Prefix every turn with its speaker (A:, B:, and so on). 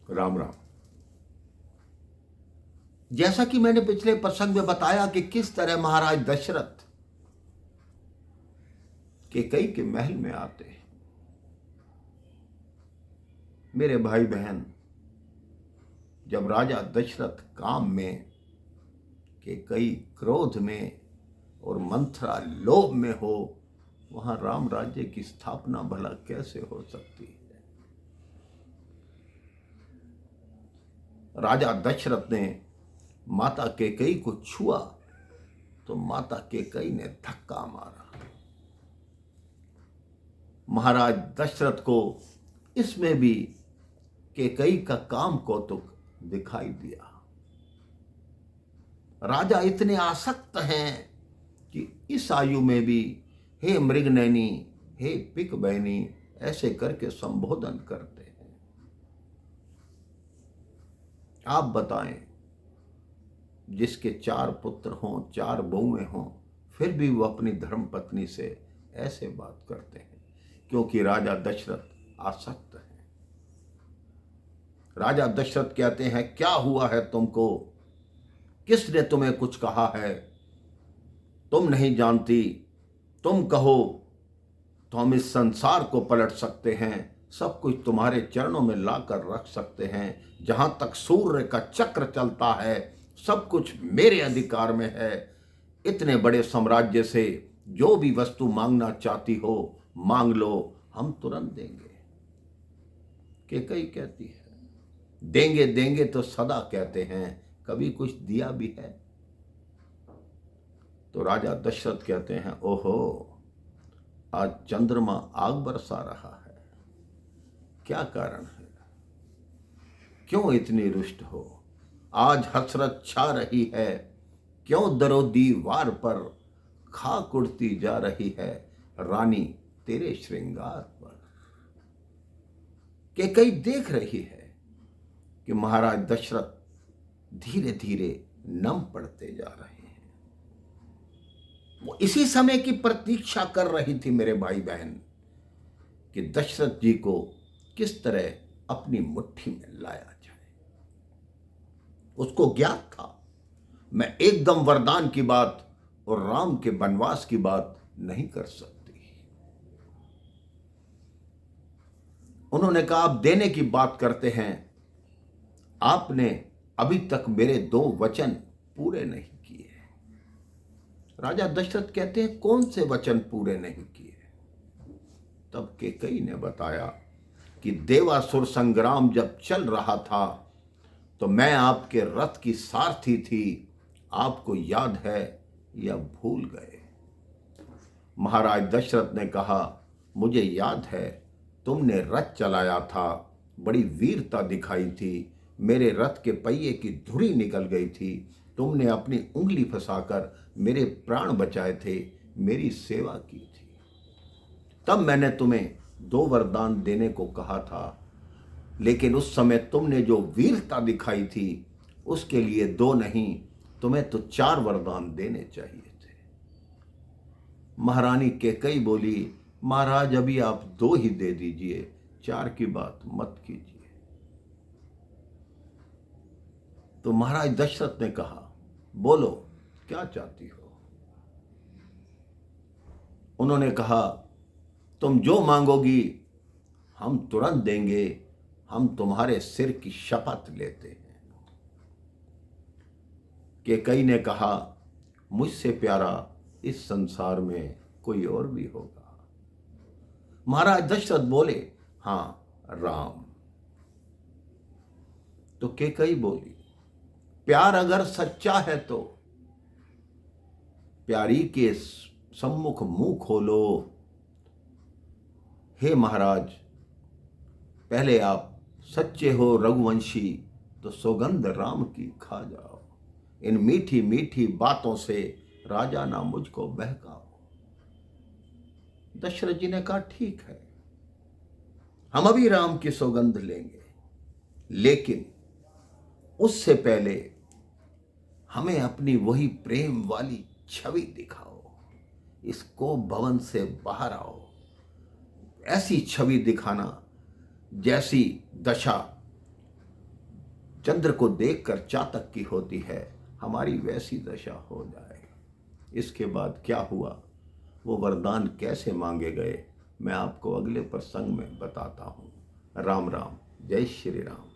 A: राम राम। जैसा कि मैंने पिछले प्रसंग में बताया कि किस तरह महाराज दशरथ कैकेयी के महल में आते हैं। मेरे भाई बहन, जब राजा दशरथ काम में, कैकेयी क्रोध में और मंथरा लोभ में हो, वहां राम राज्य की स्थापना भला कैसे हो सकती है। राजा दशरथ ने माता कैकेयी को छुआ तो माता कैकेयी ने धक्का मारा। महाराज दशरथ को इसमें भी कैकेयी का काम कौतुक दिखाई दिया। राजा इतने आसक्त हैं कि इस आयु में भी हे मृगनयनी, हे पिक बहनी ऐसे करके संबोधन करते हैं। आप बताएं, जिसके 4 पुत्र हों, 4 बहुएं हों, फिर भी वो अपनी धर्मपत्नी से ऐसे बात करते हैं, क्योंकि राजा दशरथ आसक्त हैं। राजा दशरथ कहते हैं, क्या हुआ है तुमको? किसने तुम्हें कुछ कहा है? तुम नहीं जानती, तुम कहो तो हम इस संसार को पलट सकते हैं, सब कुछ तुम्हारे चरणों में लाकर रख सकते हैं। जहां तक सूर्य का चक्र चलता है, सब कुछ मेरे अधिकार में है। इतने बड़े साम्राज्य से जो भी वस्तु मांगना चाहती हो मांग लो, हम तुरंत देंगे। कैकेयी कहती है, देंगे देंगे तो सदा कहते हैं, कभी कुछ दिया भी है? तो राजा दशरथ कहते हैं, ओहो, आज चंद्रमा आग बरसा रहा है, क्या कारण है? क्यों इतनी रुष्ट हो? आज हसरत छा रही है, क्यों दरो दीवार पर खाक उड़ती जा रही है रानी तेरे श्रृंगार पर। कैकेयी देख रही है कि महाराज दशरथ धीरे धीरे नम पड़ते जा रहे हैं। वो इसी समय की प्रतीक्षा कर रही थी मेरे भाई बहन, कि दशरथ जी को किस तरह अपनी मुट्ठी में लाया जाए। उसको ज्ञात था, मैं एकदम वरदान की बात और राम के वनवास की बात नहीं कर सकती। उन्होंने कहा, आप देने की बात करते हैं, आपने अभी तक मेरे 2 वचन पूरे नहीं किए। राजा दशरथ कहते हैं, कौन से वचन पूरे नहीं किए? तब कैकेयी ने बताया कि देवासुर संग्राम जब चल रहा था तो मैं आपके रथ की सारथी थी, आपको याद है या भूल गए? महाराज दशरथ ने कहा, मुझे याद है, तुमने रथ चलाया था, बड़ी वीरता दिखाई थी, मेरे रथ के पहिए की धुरी निकल गई थी, तुमने अपनी उंगली फंसाकर मेरे प्राण बचाए थे, मेरी सेवा की थी। तब मैंने तुम्हें 2 वरदान देने को कहा था, लेकिन उस समय तुमने जो वीरता दिखाई थी उसके लिए 2 नहीं, तुम्हें तो 4 वरदान देने चाहिए थे। महारानी कैकेयी बोली, महाराज अभी आप 2 ही दे दीजिए, 4 की बात मत कीजिए। तो महाराज दशरथ ने कहा, बोलो क्या चाहती हो? उन्होंने कहा, तुम जो मांगोगी हम तुरंत देंगे, हम तुम्हारे सिर की शपथ लेते हैं। कैकेयी ने कहा, मुझसे प्यारा इस संसार में कोई और भी होगा। महाराज दशरथ बोले, हाँ, राम। तो कैकेयी बोली, प्यार अगर सच्चा है तो प्यारी के सम्मुख मुंह खोलो। हे महाराज, पहले आप सच्चे हो रघुवंशी तो सौगंध राम की खा जाओ। इन मीठी मीठी बातों से राजा ना मुझको बहकाओ। दशरथ जी ने कहा, ठीक है, हम अभी राम की सौगंध लेंगे, लेकिन उससे पहले हमें अपनी वही प्रेम वाली छवि दिखाओ। इस कोप भवन से बाहर आओ, ऐसी छवि दिखाना जैसी दशा चंद्र को देखकर चातक की होती है, हमारी वैसी दशा हो जाए। इसके बाद क्या हुआ, वो वरदान कैसे मांगे गए, मैं आपको अगले प्रसंग में बताता हूँ। राम राम, जय श्री राम।